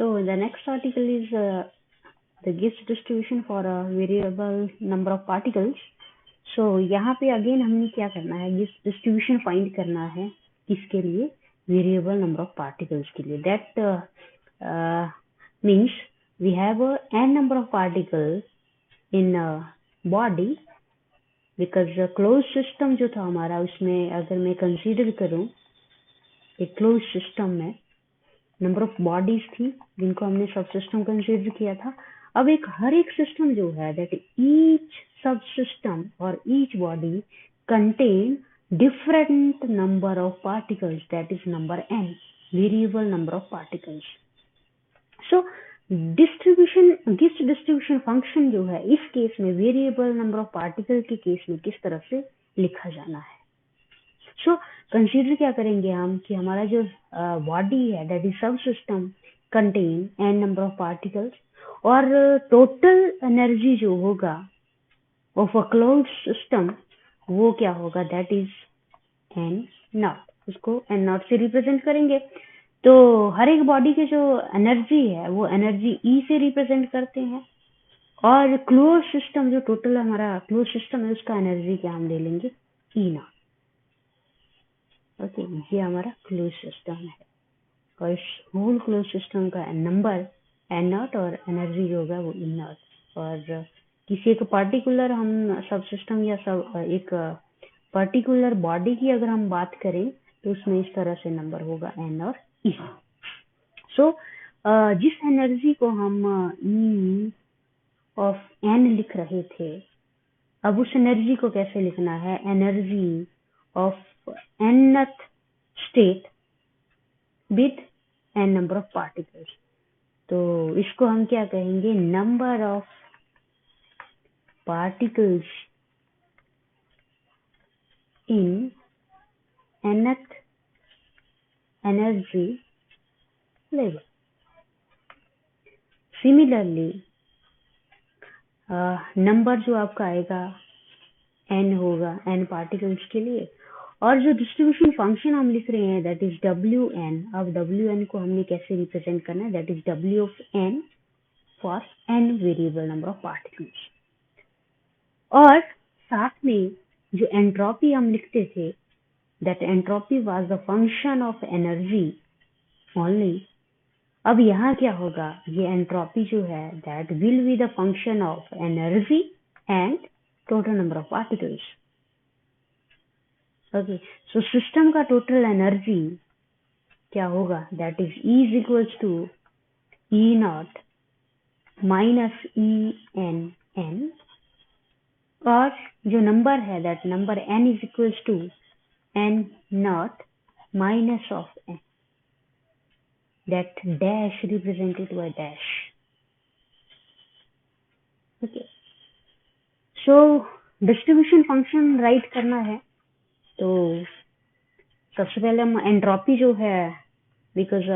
So the next article is the Gibbs distribution for a variable number of particles. So यहाँ पे again हमने क्या करना है, Gibbs distribution फाइंड करना है किसके लिए, वेरिएबल नंबर ऑफ पार्टिकल्स के लिए. That means we have a n number of particles in a body because close system जो था हमारा, उसमें अगर मैं कंसीडर करूं एक क्लोज सिस्टम में नंबर ऑफ बॉडीज थी जिनको हमने सब सिस्टम कंसीडर किया था. अब हर एक सिस्टम जो है दैट ईच सब सिस्टम और each body contain different number of particles, that is number n, variable number of particles. So distribution, Gibbs distribution function जो है इस केस में वेरिएबल नंबर ऑफ पार्टिकल के केस में किस तरह से लिखा जाना है. सो कंसीडर क्या करेंगे हम कि हमारा जो बॉडी है दैट इज सब system contain n number of particles और टोटल एनर्जी जो होगा ऑफ अ क्लोज सिस्टम वो क्या होगा, दैट इज n नॉट. उसको n नॉट से रिप्रेजेंट करेंगे. तो हर एक बॉडी के जो एनर्जी है वो एनर्जी E से रिप्रेजेंट करते हैं और क्लोज सिस्टम जो टोटल हमारा क्लोज सिस्टम है उसका एनर्जी क्या हम ले लेंगे, E नॉट. ओके, ये हमारा क्लोज सिस्टम है और इस होल क्लोज सिस्टम का नंबर n नॉट और एनर्जी जो होगा वो E नॉट. और किसी एक पर्टिकुलर हम सब सिस्टम या सब एक पर्टिकुलर बॉडी की अगर हम बात करें तो उसमें इस तरह से नंबर होगा n और E. सो जिस एनर्जी को हम E ऑफ n लिख रहे थे, अब उस एनर्जी को कैसे लिखना है, energy of nth state with n number of particles. तो इसको हम क्या कहेंगे, number of particles in nth energy level. Similarly number जो आपका आएगा n होगा n पार्टिकल्स के लिए और जो डिस्ट्रीब्यूशन फंक्शन हम लिख रहे हैं दैट इज Wn. अब Wn को हमने कैसे रिप्रेजेंट करना है, that is W of n for n variable number of particles. और साथ में जो एंट्रोपी हम लिखते थे that entropy was the function of energy only. अब यहाँ क्या होगा, ये एंट्रोपी जो है that will be the function of energy and total number of particles. Okay, so system का टोटल एनर्जी क्या होगा, that is E is equals to E not minus EN और जो नंबर है that number n is equals to n not minus of n, that dash represented by dash. Okay, so distribution function write करना है तो सबसे पहले हम entropy जो है, because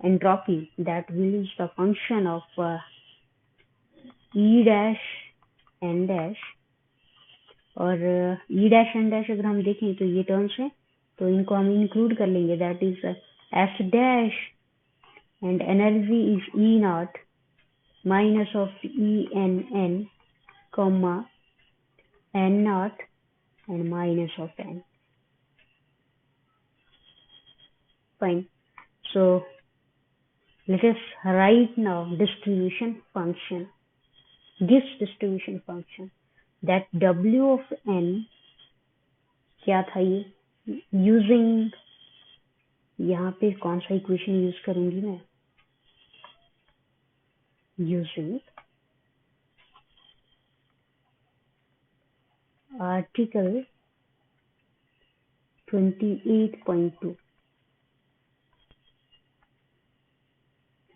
entropy that will is the function of E dash n dash और E dash n dash अगर हम देखें तो ये टर्म्स हैं तो इनको हम इंक्लूड कर लेंगे, that is S dash and energy is E not minus of ENN comma n naught and minus of n. Fine. So let us write now distribution function, Gibbs distribution function, that W of n क्या था ये, using यहाँ पे कौन सा equation use करूंगी मैं, using article 28.2.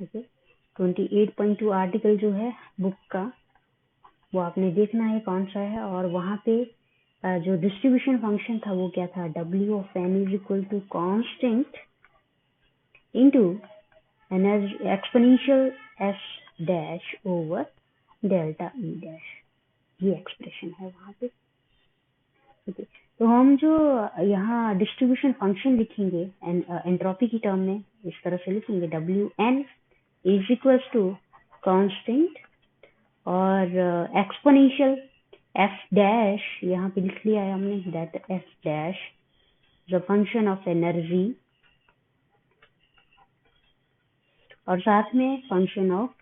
Okay, 28.2 article जो है बुक का वो आपने देखना है कौन सा है. और वहाँ पे जो डिस्ट्रीब्यूशन फंक्शन था वो क्या था, W of n is equal to constant into energy exponential S dash over delta E dash. ये एक्सप्रेशन है वहाँ पे. ओके, तो हम जो यहाँ डिस्ट्रीब्यूशन फंक्शन लिखेंगे एंट्रोपी की टर्म में इस तरह से लिखेंगे Wn is equals to constant और एक्सपोनेंशियल f डैश यहाँ पे लिख लिया है हमने that f dash the function of energy और साथ में function of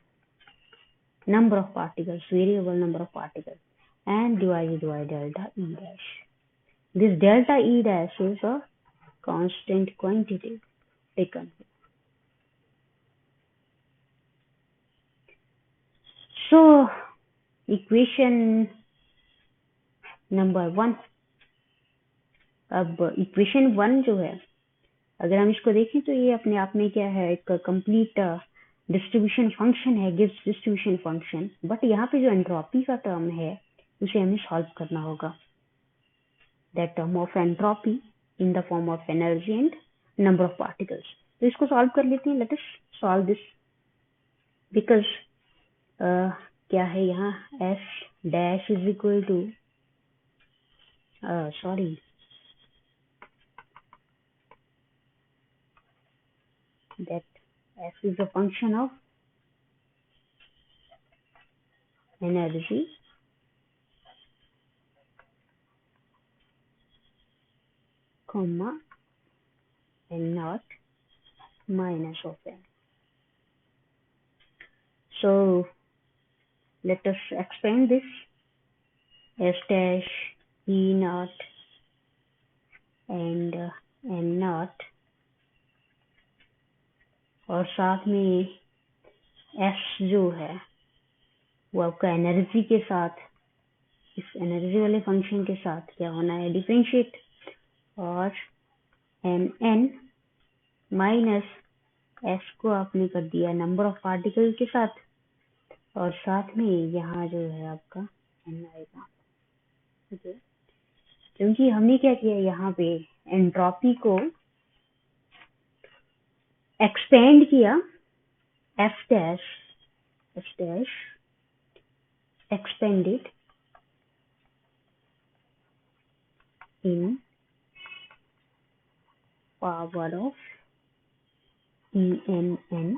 number of particles, variable number of particles, and divided by delta E dash. This delta E dash is a constant quantity taken. So, equation number 1. अब equation 1 जो है अगर हम इसको देखें तो ये अपने आप में क्या है एक कंप्लीट डिस्ट्रीब्यूशन फंक्शन है गिब्स डिस्ट्रीब्यूशन फंक्शन बट यहाँ पे जो एंट्रोपी का टर्म है उसे हमें सॉल्व करना होगा that term of entropy in the form of energy and number of particles तो इसको सॉल्व कर लेते हैं let us solve this because क्या है यहाँ S dash is equal to sorry that f is a function of energy comma n naught minus of n. So let us expand this s dash e naught and n naught और साथ में s जो है वो आपका energy के साथ इस एनर्जी वाले फंक्शन के साथ क्या होना है डिफरेंशिएट और n माइनस s को आपने कर दिया नंबर ऑफ पार्टिकल के साथ और साथ में यहाँ जो है आपका n आएगा ओके क्योंकि हमने क्या किया यहाँ पे एंट्रोपी को एक्सपेंड किया f dash expanded in power of ENN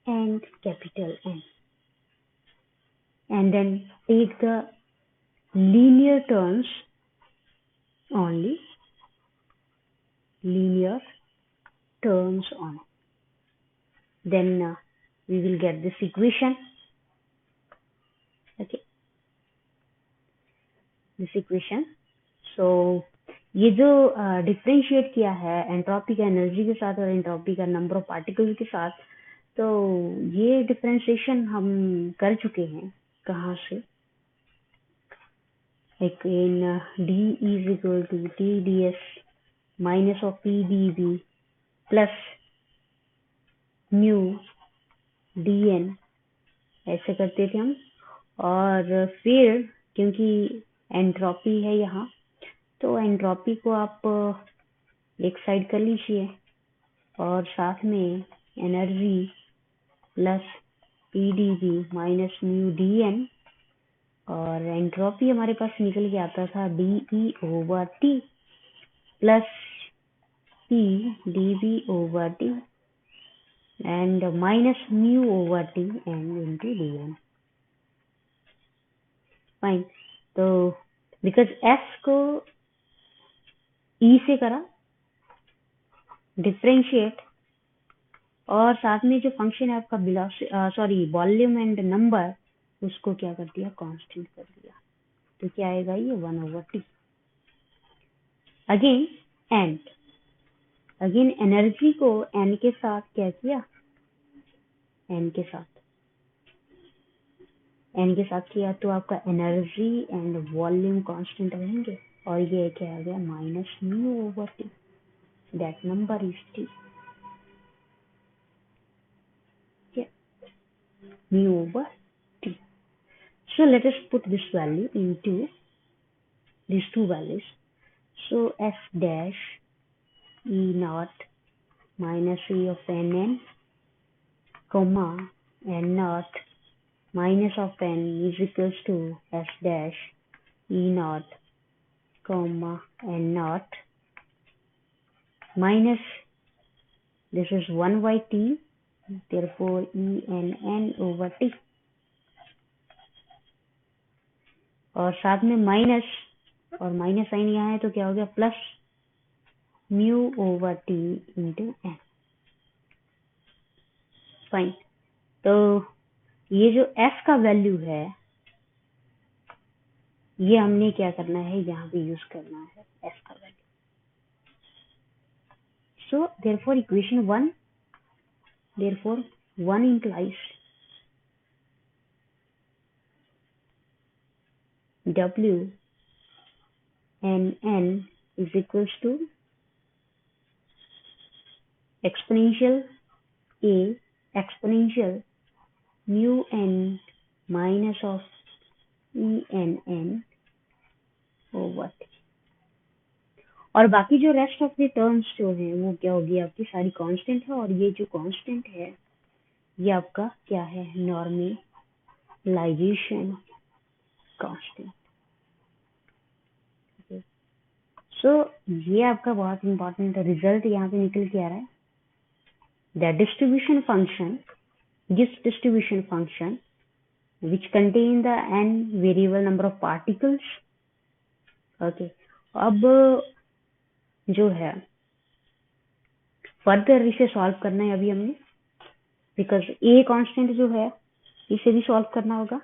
and capital N and then take the linear terms only then we will get this equation okay this equation so ये जो डिफरेंशिएट किया है एंट्रोपी का energy के साथ और entropy का number of particles के साथ तो ये डिफरेंशिएशन हम कर चुके हैं कहाँ से एक in D is equal to T D S minus of P D B plus mu D N ऐसे करते थे हम और फिर क्योंकि एंट्रोपी है यहाँ तो एंट्रोपी को आप एक साइड कर लीजिए और साथ में energy plus P D B minus mu D N और एंट्रोपी हमारे पास निकल के आता था D E over T plus P D B over T and minus mu over T and into D N fine तो बिकॉज एफ को E से करा डिफरेंशिएट और साथ में जो फंक्शन है आपका वॉल्यूम एंड नंबर उसको क्या कर दिया कांस्टेंट कर दिया तो क्या आएगा ये 1/t अगेन एनर्जी को n के साथ क्या किया n के साथ किया तो आपका एनर्जी एंड वॉल्यूम कांस्टेंट रहेंगे और ये क्या आ गया minus mu over T that number is T mu over t. So let us put this value into these two values. So f dash e naught minus e of nn comma n naught minus of n is equals to f dash e naught comma n naught minus this is 1 by t, therefore ENN over t, और साथ में minus, और minus sign यहाँ है तो क्या हो गया plus mu over T into N. Fine, तो ये जो s का वैल्यू है ये हमने क्या करना है, यहाँ पे यूज करना है s का value. So therefore equation 1, therefore 1 implies w and n is equals to exponential a exponential mu n minus of ENN over t। और बाकी जो रेस्ट ऑफ द टर्म्स जो है वो क्या होगी, आपकी सारी कांस्टेंट है, और ये जो कांस्टेंट है ये आपका क्या है, नॉर्मलाइजेशन कांस्टेंट। सो ये आपका बहुत इंपॉर्टेंट रिजल्ट यहाँ पे निकल के आ रहा है। The distribution function, Gibbs distribution function which contain the n variable number of particles। Okay, अब जो है फर्दर इसे सॉल्व करना है अभी हमने, बिकॉज ए कांस्टेंट जो है इसे भी सॉल्व करना होगा।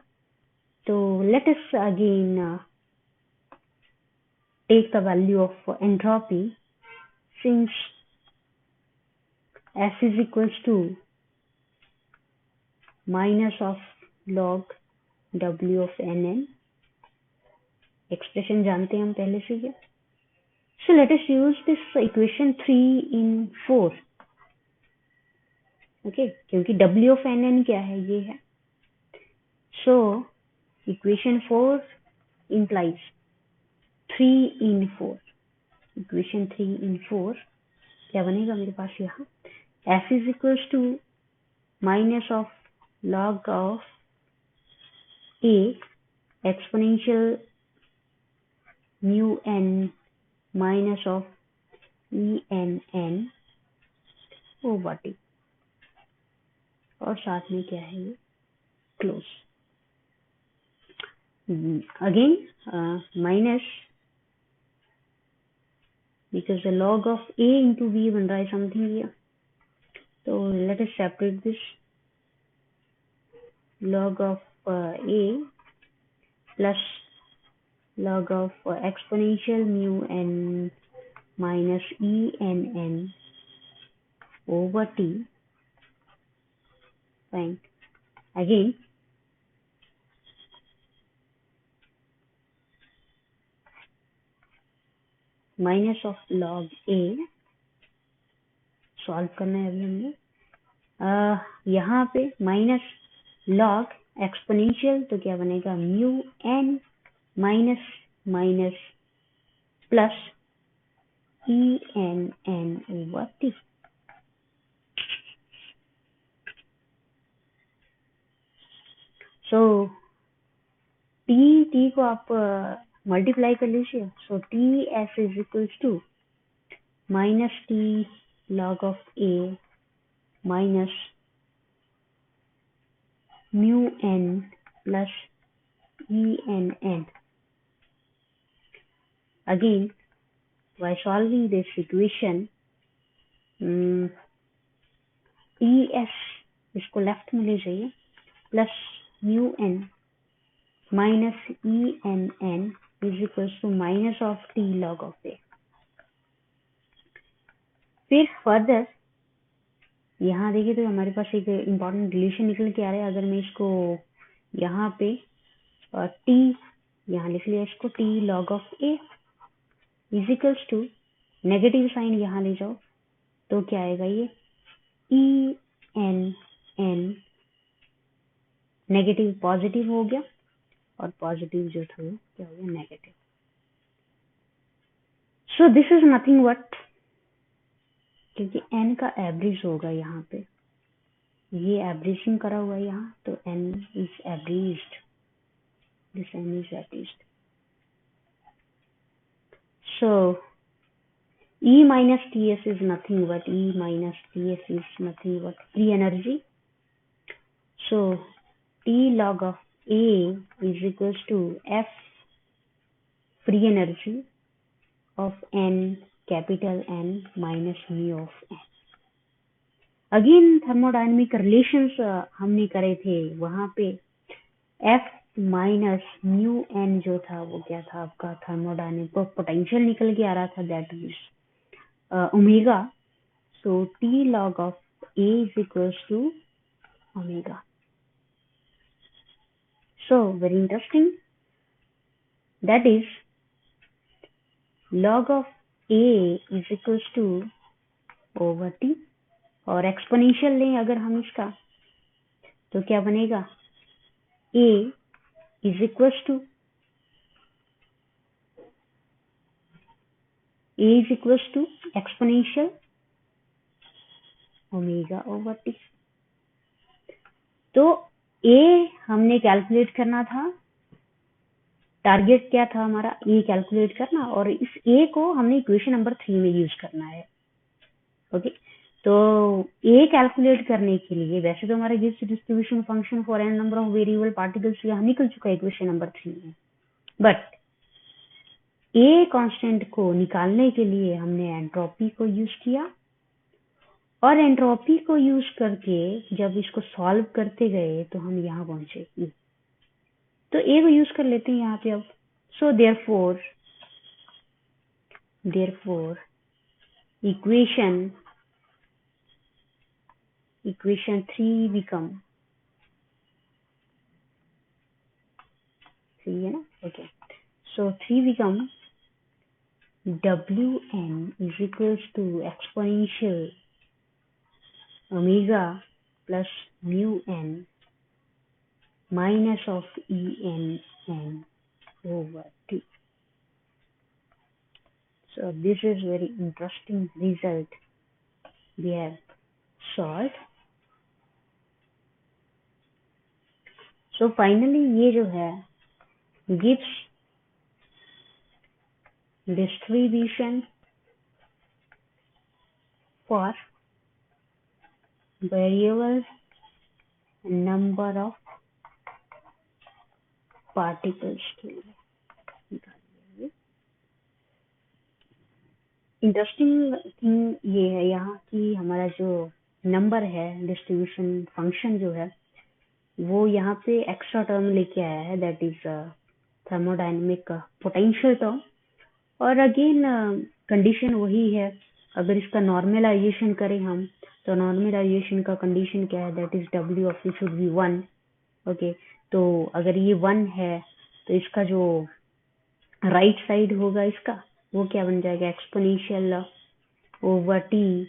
तो let us again take the value of entropy since S is equals to minus of log W of NN। Expression जानते हैं हम पहले से ही। So let us use this equation 3 in 4। okay, क्योंकि W of NN क्या है, ये है। So equation 4 implies 3 in 4। Equation 3 in 4 क्या बनेगा मेरे पास यहाँ, S is equals to minus of log of A exponential mu n minus of ENN over t, और साथ में क्या है ये close. Again minus, because the log of A into B बन रहा है something here, तो let us separate this। log of A plus log of exponential mu n minus ENN over t। fine, again minus of log A solve करना है अभी हमने। यहाँ पे माइनस लॉग एक्सपोनेंशियल, तो क्या बनेगा mu N minus minus plus E N N over T. So T को आप मल्टीप्लाई कर लीजिए। So T S is equals to minus T log of A minus mu n plus ENN। Again, by solving this equation, ES इसको left में ले जाइए, plus mu n minus ENN is equals to minus of t log of A। फिर further यहाँ देखिए तो हमारे पास एक इम्पॉर्टेंट रिलेशन निकल के आ रहा है। अगर मैं इसको यहाँ पे t यहाँ लिख लिया, इसको t log of A is equals to negative sign यहाँ ले जाओ तो क्या आएगा, ये ENN नेगेटिव पॉजिटिव हो गया, और पॉजिटिव जो था वो क्या हो गया negative. So this is nothing but, क्योंकि n का एवरेज होगा यहाँ पे, ये एवरेजिंग करा हुआ है यहाँ, तो n is averaged, this n is averaged. So E minus Ts is nothing but free energy. So T log of A is equals to F free energy of N, capital N, minus mu of N. Again thermodynamic relations हमने करे थे, वहां पे F minus mu N जो था वो क्या था आपका थर्मोडायनेमिक पोटेंशियल निकल के आ रहा था, that is omega. So t log of a is equals to omega. So very interesting, that is log of a is equals to over t. और एक्सपोनेंशियल लें अगर हम इसका, तो क्या बनेगा, a is equals to exponential omega over t. तो a हमने कैलकुलेट करना था, टारगेट क्या था हमारा, a कैलकुलेट करना, और इस a को हमने इक्वेशन नंबर 3 में यूज करना है. ओके, तो a कैलकुलेट करने के लिए वैसे तो हमारा Gibbs distribution function for n number of variable particles यहाँ निकल चुका है इक्वेशन नंबर 3 में, बट a कांस्टेंट को निकालने के लिए हमने एंट्रोपी को यूज किया, और एंट्रोपी को यूज करके जब इसको सॉल्व करते गए तो हम यहाँ पहुंचे. तो a को यूज कर लेते हैं यहाँ पे अब. सो देयरफॉर equation 3 become 3 है ना. Okay, so 3 become Wn is equals to exponential omega plus mu n minus of En n over t. So this is very interesting result we have solved. So finally ये जो है Gibbs distribution for variable number of particles के लिए. Interesting thing ये है यहाँ कि हमारा जो नंबर है, डिस्ट्रीब्यूशन फंक्शन जो है, वो यहाँ पे एक्स्ट्रा टर्म लेके आया है, that is thermodynamic potential term. और अगेन कंडीशन वही है, अगर इसका नॉर्मलाइजेशन करें हम, तो नॉर्मलाइजेशन का कंडीशन क्या है, that is W of it should be 1. Okay, तो अगर ये 1 है तो इसका जो राइट साइड होगा इसका, वो क्या बन जाएगा, exponential over t.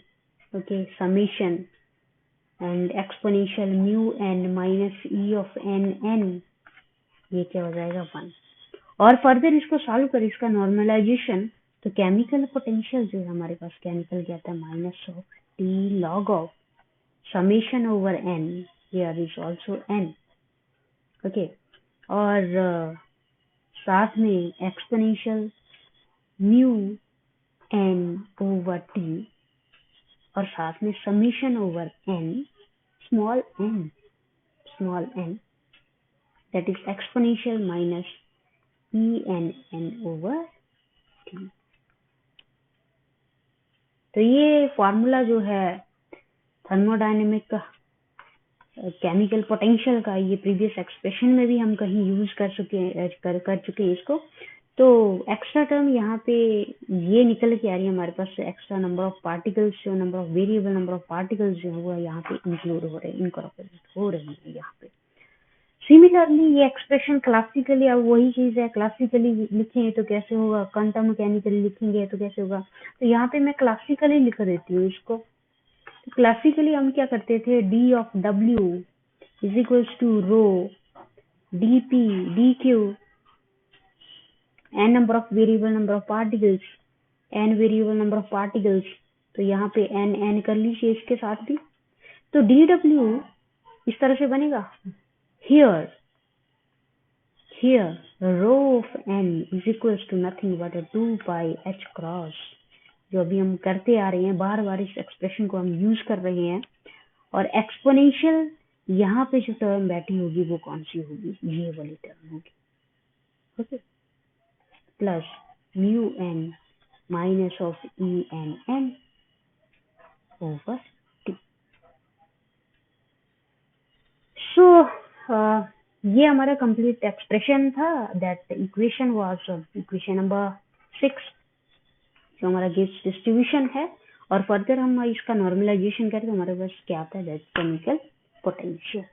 Okay, summation and exponential mu N minus e of n n, ये क्या हो जाएगा 1. और फर्दर इसको सॉल्व कर इसका नॉर्मलाइजेशन, तो केमिकल पोटेंशियल जो है हमारे पास क्या निकल गया था, minus of t log of summation over n, here is also n. Okay, और साथ में exponential mu n over t, और साथ में summation over n small n that is exponential minus e N N over t. तो ये formula जो है थर्मोडायनेमिक का, केमिकल पोटेंशियल का, ये प्रीवियस एक्सप्रेशन में भी हम कहीं यूज कर चुके इसको. तो एक्स्ट्रा टर्म यहाँ पे ये निकल के आ रही है हमारे पास, एक्स्ट्रा नंबर ऑफ पार्टिकल्स, जो number of variable number of particles जो है वो यहाँ पे इंक्लूड हो रहे हैं, इनकॉर्पोरेट हो रही है यहाँ पे. सिमिलरली ये एक्सप्रेशन क्लासिकली, अब वही चीज है, क्लासिकली लिखें तो कैसे होगा, क्वांटम मैकेनिकली लिखेंगे तो कैसे होगा. तो यहाँ पे मैं क्लासिकली लिख देती हूँ इसको. तो क्लासिकली हम क्या करते थे, डी ऑफ डब्ल्यू is equals to rho d p d q, n number of variable number of particles, n variable number of particles. तो यहाँ पे n कर लीजिए इसके साथ भी. तो dw इस तरह से बनेगा, here here rho of n is equals to nothing but a 2 pi h cross, जो अभी हम करते आ रहे हैं, बार बार इस एक्सप्रेशन को हम यूज कर रहे हैं, और एक्सपोनेंशियल यहाँ पे जो टर्म बैठी होगी वो कौन सी होगी, ये वाली टर्म होगी, okay, plus mu N minus of E N N over T. So ये हमारा कंप्लीट एक्सप्रेशन था, that equation was equation number 6 जो हमारा गिब्स डिस्ट्रीब्यूशन है, और फर्दर हम इसका नॉर्मलाइजेशन करें तो हमारे पास क्या आता है, दैट केमिकल पोटेंशियल।